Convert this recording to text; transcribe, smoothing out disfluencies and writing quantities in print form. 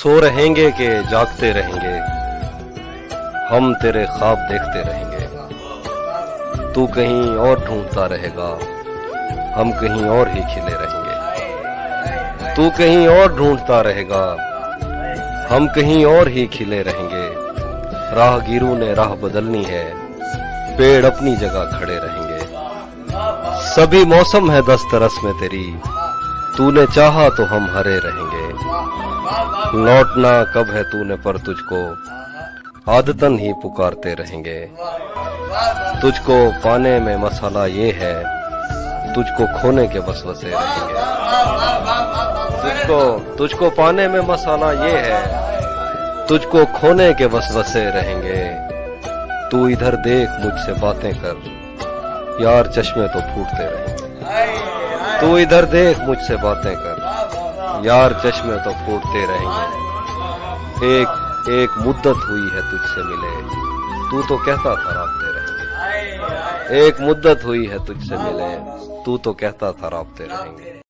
सो रहेंगे कि जागते रहेंगे, हम तेरे ख्वाब देखते रहेंगे। तू कहीं और ढूंढता रहेगा, हम कहीं और ही खिले रहेंगे। तू कहीं और ढूंढता रहेगा, हम कहीं और ही खिले रहेंगे। राहगीरों ने राह बदलनी है, पेड़ अपनी जगह खड़े रहेंगे। सभी मौसम है दस्तरस में तेरी, तूने चाहा तो हम हरे रहेंगे। लौटना कब है तूने पर तुझको आदतन ही पुकारते रहेंगे। तुझको पाने में मसाला ये है, तुझको खोने के वसवसे रहेंगे। तुझको पाने में मसाला ये है, तुझको खोने के वसवसे रहेंगे। तू इधर देख मुझसे बातें कर, यार चश्मे तो फूटते रहेंगे। तू इधर देख मुझसे बातें कर, यार चश्मे तो फूटते रहेंगे। एक मुद्दत हुई है तुझसे मिले, तू तो कहता था राब्ते रहेंगे। एक मुद्दत हुई है तुझसे मिले, तू तो कहता था राब्ते रहेंगे।